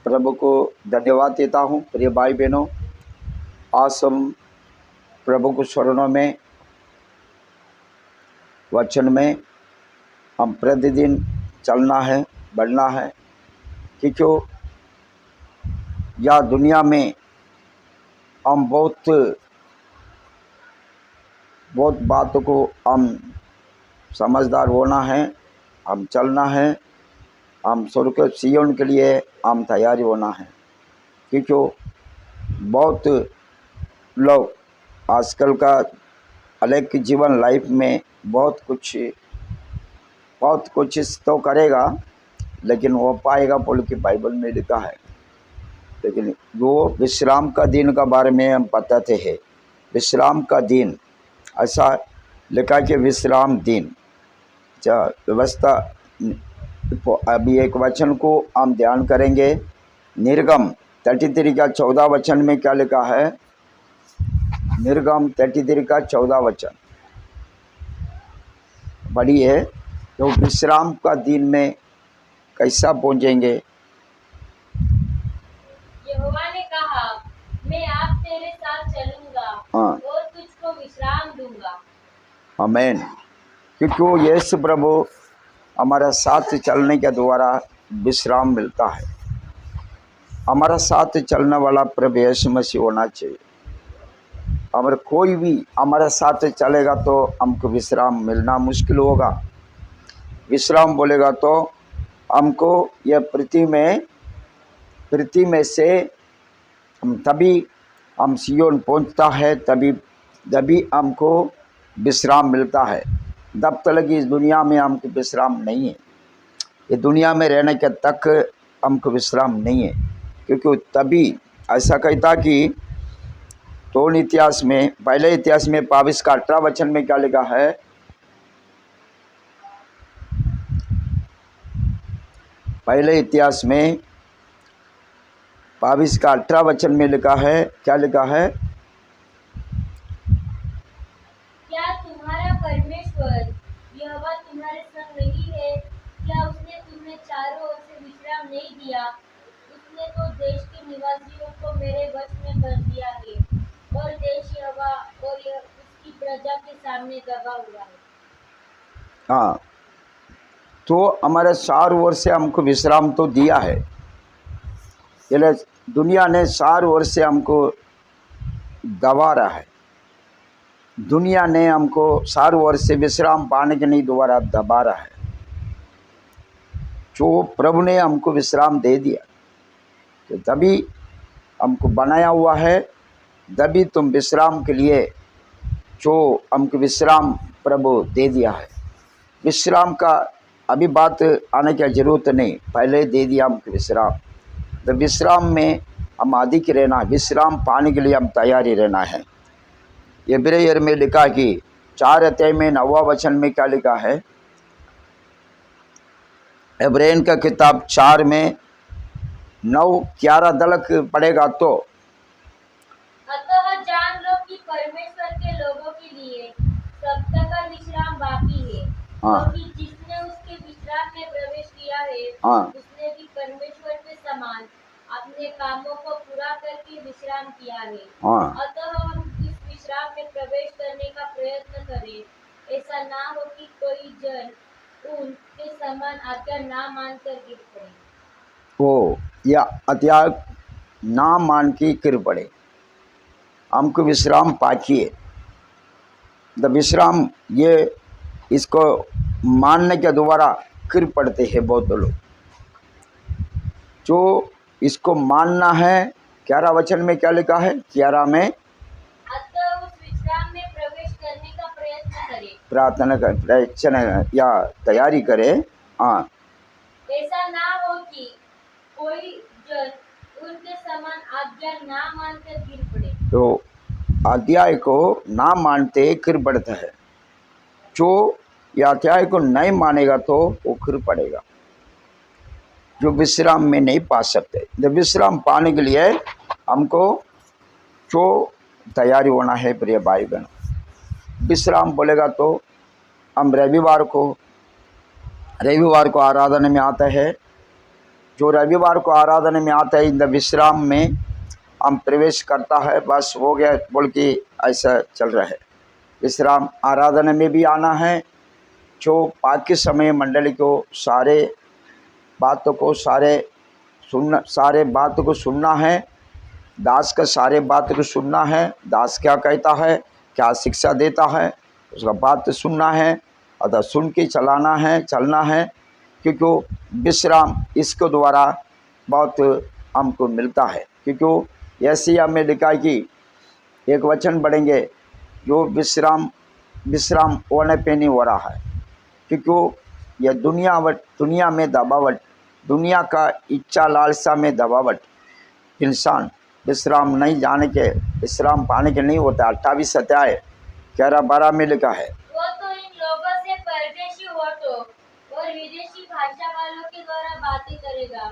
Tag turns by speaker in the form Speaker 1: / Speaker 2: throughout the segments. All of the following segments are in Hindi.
Speaker 1: प्रभु को धन्यवाद देता हूँ। प्रिय भाई बहनों, आज हम प्रभु को शरणों में वचन में हम प्रतिदिन चलना है, बढ़ना है, क्योंकि यह दुनिया में हम बहुत बातों को हम समझदार होना है, हम चलना है, हम स्वर्ग के सियोन के लिए हम तैयारी होना है। क्योंकि बहुत लोग आजकल का अलग की जीवन लाइफ में बहुत कुछ तो करेगा, लेकिन वो पाएगा बोल के बाइबल में लिखा है। लेकिन वो विश्राम का दिन का बारे में हम बताते हैं। विश्राम का दिन ऐसा लिखा कि विश्राम दिन व्यवस्था। अभी एक वचन को हम ध्यान करेंगे। निर्गम 33 का 14 वचन में क्या लिखा है? निर्गम 33 का 14 वचन बड़ी है। तो विश्राम का दिन में कैसा पहुंचेंगे?
Speaker 2: यहोवा ने कहा, मैं आप तेरे साथ चलूंगा और तुझको विश्राम दूंगा।
Speaker 1: आमीन। क्योंकि यीशु प्रभु हमारा साथ चलने के द्वारा विश्राम मिलता है। हमारा साथ चलने वाला प्रभु यीशु मसीह होना चाहिए। अगर कोई भी हमारे साथ चलेगा तो हमको विश्राम मिलना मुश्किल होगा। विश्राम बोलेगा तो हमको यह पृथ्वी में से तभी हम सियोन पहुंचता है, तभी हमको विश्राम मिलता है। तब तक इस दुनिया में हमको विश्राम नहीं है। ये दुनिया में रहने के तक हमको विश्राम नहीं है। क्योंकि तभी ऐसा कहता कि तो इतिहास में, पहले इतिहास में 22 का 18 वचन में क्या लिखा है? पहले इतिहास में 22 का 18 वचन में लिखा है, क्या लिखा है?
Speaker 2: क्या तुम्हारा परमेश्वर यहोवा तुम्हारे संग नहीं है? क्या उसने तुम्हें चारों ओर से विश्राम नहीं दिया? उसने तो देश के निवासियों को मेरे वश में कर दिया है, और देश यहोवा और उसकी प्रजा के सामने दबा हुआ है।
Speaker 1: हाँ, तो हमारे 4 ओर से हमको विश्राम तो दिया है। ये दुनिया ने 4 ओर से हमको दबा रहा है। दुनिया ने हमको 4 ओर से विश्राम पाने के नहीं द्वारा दबा रहा है। जो प्रभु ने हमको विश्राम दे दिया, तो तभी हमको बनाया हुआ है। तभी तुम विश्राम के लिए जो हमको विश्राम प्रभु दे दिया है। विश्राम का अभी बात आने की ज़रूरत नहीं, पहले दे दिया हमको विश्राम। तो विश्राम में हम अधिक रहना, विश्राम पाने के लिए हम तैयारी रहना है। इब्रानियों में लिखा कि 4 अध्याय में 9वां वचन में क्या लिखा है? इब्रानियों का किताब 4 में 9-11 तलक पढ़ेगा तो,
Speaker 2: अतः जान लो कि परमेश्वर के लोगों के लिए सप्ताह का विश्राम बाकी है, क्योंकि जिसने उसके विश्राम में प्रवेश किया है, उसने भी परमेश्वर के समान अपने कामों को पूरा करके विश्राम किया है। अतः हम इस विश्राम में प्रवेश करने का प्रयत्न करें। ऐसा ना हो कि कोई जन उनके समान आज्ञा ना मानकर गिर पड़े।
Speaker 1: या अत्याग ना मान के गिर पड़े। हमको विश्राम पाइए। द विश्राम ये इसको मानने के द्वारा गिर पड़ते हैं बहुत लोग। जो इसको मानना है, 11 वचन में क्या लिखा है? 11 में
Speaker 2: अतः उस विश्राम में प्रवेश करने का प्रयत्न करें,
Speaker 1: प्रार्थना कर, प्रयत्न या तैयारी करे।
Speaker 2: ऐसा ना हो कि कोई जन उनके समान आज्ञा ना मानकर गिर पड़े।
Speaker 1: तो अध्याय को ना मानते गिर पड़ता है। जो यह अध्याय को नहीं मानेगा तो वो गिर पड़ेगा। जो विश्राम में नहीं पा सकते। जब विश्राम पाने के लिए हमको जो तैयारी होना है प्रिय भाई बहन। विश्राम बोलेगा तो हम रविवार को आराधना में आता है। जो रविवार को आराधना में आता है, इन विश्राम में हम प्रवेश करता है, बस हो गया बोल के ऐसा चल रहा है। विश्राम आराधना में भी आना है, जो बाकी समय मंडली को सारे बातों को सारे बात को सुनना है, दास का सारे बात को सुनना है, दास क्या कहता है, क्या शिक्षा देता है, उसका बात सुनना है, अतः सुन के चलना है, क्योंकि विश्राम इसके द्वारा बहुत हमको मिलता है। क्योंकि यशायाह में लिखा है कि एक वचन पढ़ेंगे, जो विश्राम होने पे नहीं हो रहा है, क्योंकि यह दुनिया में दबावट, दुनिया का इच्छा लालसा में दबावट, इंसान विश्राम नहीं जाने के, विश्राम पाने के नहीं होता। 28 अध्याय 11-12 में लिखा है,
Speaker 2: वो तो इन लोगों से परदेशी होठों और विदेशी भाषा वालों के द्वारा बातें करेगा,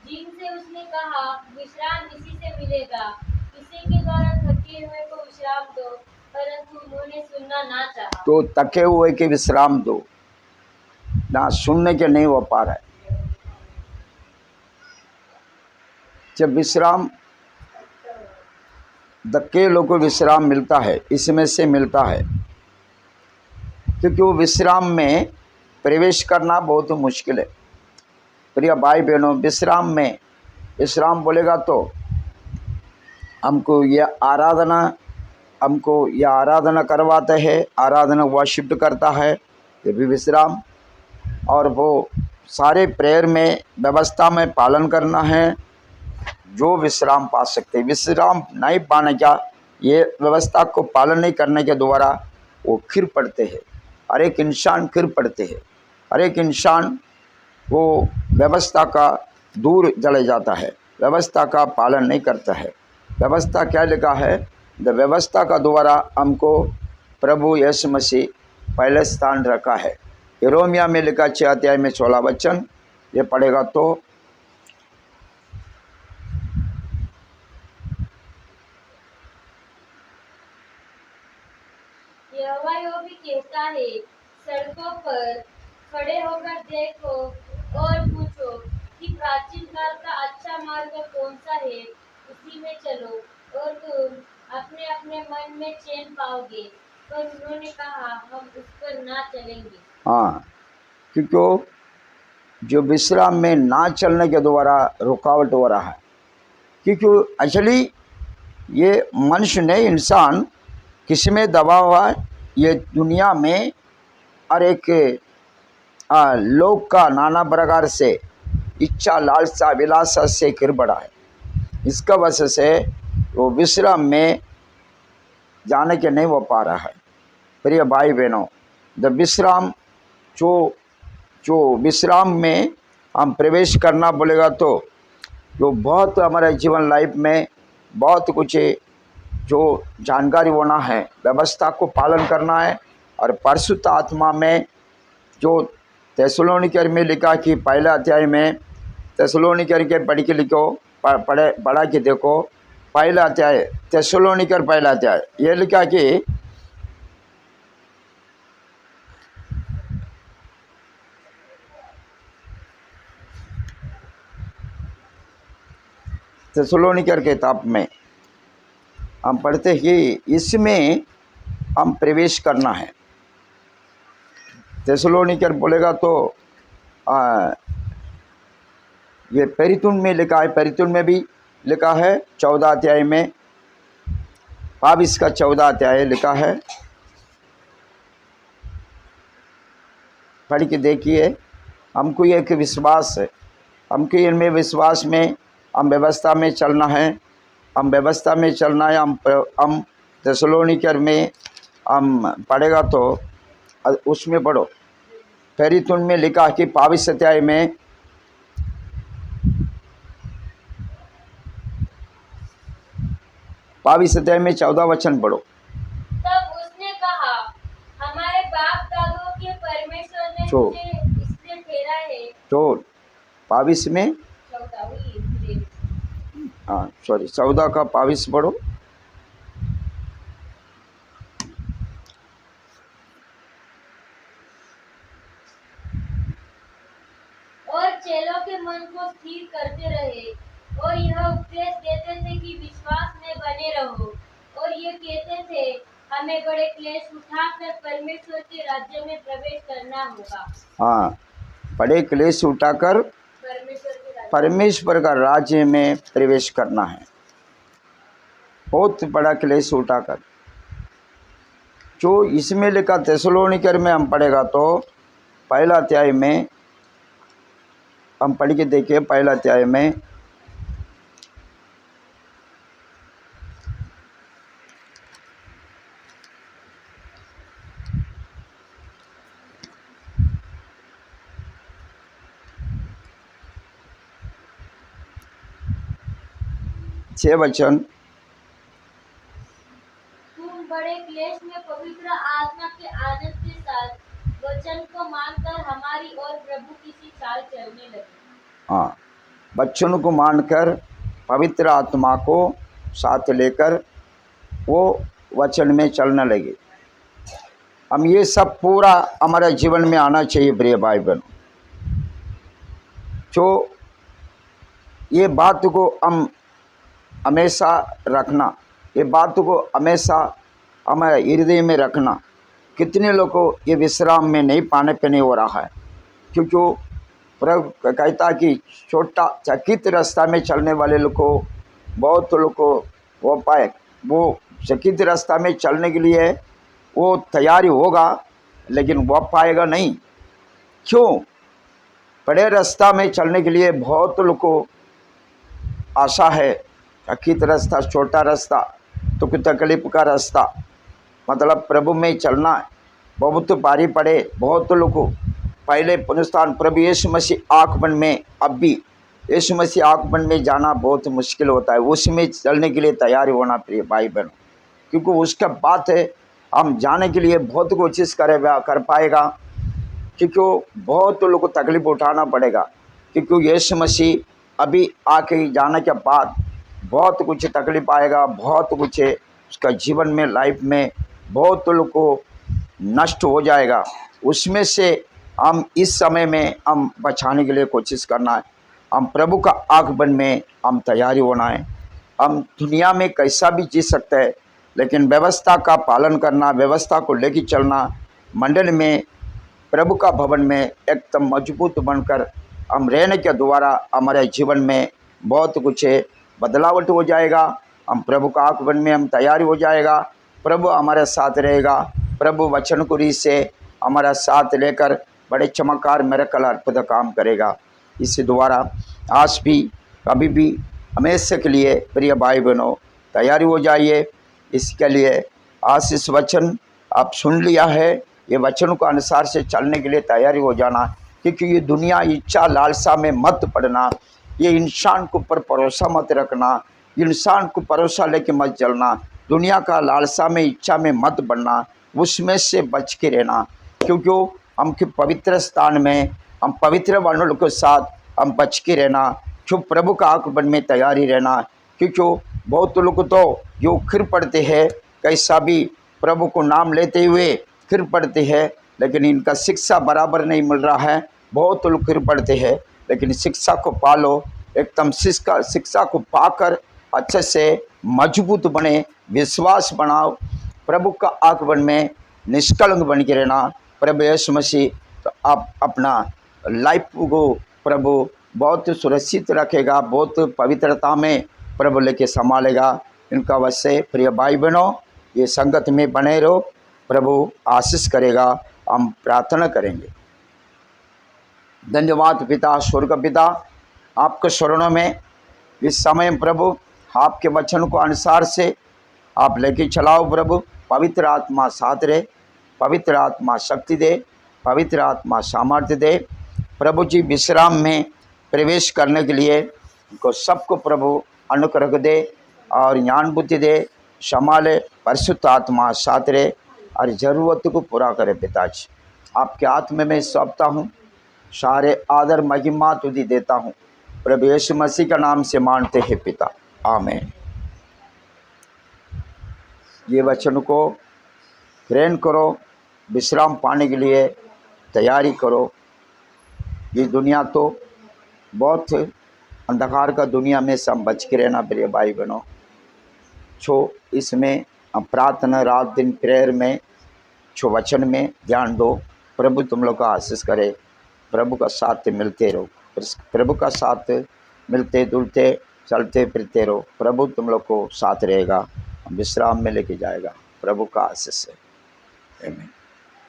Speaker 2: जिनसे उसने कहा विश्राम इसी से मिलेगा, किसी के द्वारा थके हुए को विश्राम दो, परंतु उन्होंने सुनना ना चाहा।
Speaker 1: तो थके हुए के विश्राम दो, ना सुनने के नहीं हो पा रहा है। जब विश्राम धक्के लोगों को विश्राम मिलता है, इसमें से मिलता है, क्योंकि वो विश्राम में प्रवेश करना बहुत मुश्किल है। प्रिय भाई बहनों, विश्राम बोलेगा तो हमको ये आराधना करवाते हैं, आराधना वर्शिप करता है, ये भी विश्राम। और वो सारे प्रेयर में व्यवस्था में पालन करना है, जो विश्राम पा सकते। विश्राम नहीं पाने का, ये व्यवस्था को पालन नहीं करने के द्वारा वो खिर पड़ते हैं, हर एक इंसान खिर पड़ते हैं, हर एक इंसान वो व्यवस्था का दूर चले जाता है, व्यवस्था का पालन नहीं करता है। व्यवस्था क्या लिखा है, द व्यवस्था का द्वारा हमको प्रभु यीशु मसीह पहले स्थान रखा है। यिर्मयाह में लिखा 6 अध्याय में 16 वचन, ये पढ़ेगा तो
Speaker 2: यहोवा यो भी कहता है, सड़कों पर खड़े होकर देखो और पूछो कि प्राचीन काल का अच्छा मार्ग कौन सा है, उसी में चलो और तुम अपने अपने मन में चैन पाओगे। पर उन्होंने कहा, हम उस पर ना चलेंगे।
Speaker 1: हाँ, क्योंकि जो विश्राम में ना चलने के द्वारा रुकावट हो रहा है, क्योंकि एक्चुअली ये मनुष्य ने, इंसान किसी में दबा हुआ है। ये दुनिया में हर एक लोग का नाना प्रकार से इच्छा लालसा विलासा से गिर पड़ा है। इसका वजह से वो विश्राम में जाने के नहीं हो पा रहा है। प्रिय भाई बहनों, द विश्राम जो विश्राम में हम प्रवेश करना बोलेगा तो जो बहुत हमारे जीवन लाइफ में बहुत कुछ जो जानकारी होना है, व्यवस्था को पालन करना है। और परिशुद्ध आत्मा में जो थेसलोनिकर में लिखा कि पहला अध्याय में, थेसलोनिकर के पढ़ के लिखो, पढ़ा के देखो, पहला अध्याय थेसलोनिकर पहला अध्याय, ये लिखा कि थेसलोनिकर के किताब में हम पढ़ते हैं कि इसमें हम प्रवेश करना है। थेसलोनिकर बोलेगा तो ये पेरितुन में लिखा है, पेरितुन में भी लिखा है 14 अध्याय में, 22 का 14 अध्याय लिखा है, पढ़ के देखिए। हमको एक विश्वास है, हमको इनमें विश्वास में हम व्यवस्था में चलना है, हम व्यवस्था में चलना है। हम थेसलोनिकर में हम पढ़ेगा तो उसमें पढ़ो, पेरितुन में लिखा कि 22 अध्याय में 22 अध्याय में 14 वचन पढ़ो।
Speaker 2: तब उसने कहा, हमारे बाप दादों के परमेश्वर ने
Speaker 1: जो
Speaker 2: मुझे इसलिए ठहरा है।
Speaker 1: जो 22 में 14 का 22 पढ़ो।
Speaker 2: और चेलों के मन को को स्थिर करते रहे और यह उपदेश देते थे कि विश्वास में बने रहो, और ये कहते थे हमें बड़े क्लेश उठाकर परमेश्वर के राज्य में प्रवेश करना होगा।
Speaker 1: हाँ, बड़े क्लेश उठाकर परमेश्वर का राज्य में प्रवेश करना है। बहुत बड़ा क्लेश उठाकर, जो इसमें लिखा थेसलोनिकर में हम पढ़ेगा तो पहला अध्याय में हम पढ़ के देखिए। पहला अध्याय में 6 वचन।
Speaker 2: तुम बड़े क्लेश में पवित्र आत्मा के आनंद के साथ वचन को मानकर हमारी और प्रभु की सी चाल चलने लगे।
Speaker 1: हाँ, वचन को मानकर पवित्र आत्मा को साथ लेकर वो वचन में चलने लगे। हम ये सब पूरा हमारे जीवन में आना चाहिए प्रिय भाई बहनों। जो ये बात को हम हमेशा रखना, ये बात को हमेशा हमारे हृदय में रखना। कितने लोग को ये विश्राम में नहीं पाने पे नहीं हो रहा है, क्योंकि प्रभु कहता कि छोटा चकित रास्ता में चलने वाले लोग को, बहुत लोग को वो पाए, वो चकित रास्ता में चलने के लिए वो तैयारी होगा, लेकिन वो पाएगा नहीं। क्यों? बड़े रास्ता में चलने के लिए बहुत लोग को आशा है। चकित रास्ता, छोटा रास्ता, तो कुछ तकलीफ का रास्ता, मतलब प्रभु में चलना है। बहुत भारी पड़े बहुत लोग को। पहले पुनरुत्थान प्रभु यीशु मसीह आगमन में, अब भी यीशु मसीह आगमन में जाना बहुत मुश्किल होता है। उसमें चलने के लिए तैयार होना प्रिय भाई बहनों, क्योंकि उसका बात है हम जाने के लिए बहुत कोशिश कर पाएगा, क्योंकि बहुत लोग को तकलीफ उठाना पड़ेगा। क्योंकि यीशु मसीह अभी आके जाने के बाद बहुत कुछ तकलीफ आएगा, बहुत कुछ उसका जीवन में, लाइफ में बहुत लोग को नष्ट हो जाएगा। उसमें से हम इस समय में हम बचाने के लिए कोशिश करना है। हम प्रभु का आगमन में हम तैयारी होना है। हम दुनिया में कैसा भी जी सकते हैं, लेकिन व्यवस्था का पालन करना, व्यवस्था को लेकर चलना, मंडल में, प्रभु का भवन में एकदम मजबूत बनकर हम रहने के द्वारा हमारे जीवन में बहुत कुछ बदलावट हो जाएगा। हम प्रभु का आगमन में हम तैयारी हो जाएगा। प्रभु हमारे साथ रहेगा। प्रभु वचन को रीत से हमारा साथ लेकर बड़े चमत्कार मिरेकल अद्भुत काम करेगा। इसी द्वारा आज भी, कभी भी, हमेशा के लिए प्रिय भाई बहनों तैयारी हो जाइए। इसके लिए आज इस वचन आप सुन लिया है, ये वचन को अनुसार से चलने के लिए तैयारी हो जाना, क्योंकि ये दुनिया इच्छा लालसा में मत पड़ना। ये इंसान के ऊपर भरोसा मत रखना, इंसान को भरोसा लेके मत चलना। दुनिया का लालसा में, इच्छा में मत बढ़ना, उसमें से बच के रहना। क्योंकि हम के पवित्र स्थान में, हम पवित्र वालों के साथ हम बच के रहना, जो प्रभु का आगमन में तैयारी रहना। क्योंकि बहुत लोग तो जो खिर पड़ते हैं, कैसा भी प्रभु को नाम लेते हुए खिर पड़ते हैं, लेकिन इनका शिक्षा बराबर नहीं मिल रहा है। बहुत लोग खिर पड़ते हैं, लेकिन शिक्षा को पालो, एकदम शिक्षा को पाकर अच्छे से मजबूत बने, विश्वास बनाओ, प्रभु का आगमन में निष्कलंक बन के रहना। प्रभु यीशु मसीह तो आप अपना लाइफ को प्रभु बहुत सुरक्षित रखेगा, बहुत पवित्रता में प्रभु लेके संभालेगा। इनका वैसे प्रिय भाई बहनों ये संगत में बने रहो, प्रभु आशीष करेगा। हम प्रार्थना करेंगे। धन्यवाद पिता, स्वर्ग पिता, आपके शरणों में इस समय प्रभु आपके वचन को अनुसार से आप लेके चलाओ। प्रभु पवित्र आत्मा साथ रहे, पवित्र आत्मा शक्ति दे, पवित्र आत्मा सामर्थ्य दे। प्रभु जी विश्राम में प्रवेश करने के लिए उनको सबको प्रभु अनुग्रह दे और ज्ञान बुद्धि दे, संभाले। परिशुद्ध आत्मा साथ रहे और ज़रूरत को पूरा करे। पिताजी आपके आत्मा में सौंपता हूँ, सारे आदर महिमा तुझे देता हूँ, प्रभु यीशु मसीह का नाम से मानते हैं पिता, आमीन। ये वचन को ग्रहण करो, विश्राम पाने के लिए तैयारी करो। ये दुनिया तो बहुत अंधकार का दुनिया में से हम बच के रहना प्रिय भाई बहनों। छो इसमें हम प्रार्थना रात दिन प्रेयर में छो वचन में ध्यान दो। प्रभु तुम लोग का आशीष करे। प्रभु का साथ मिलते रहो, प्रभु का साथ मिलते जुलते चलते फिरते रहो। प्रभु तुम लोग को साथ रहेगा, विश्राम में लेके जाएगा। प्रभु का आशीष है। आमीन।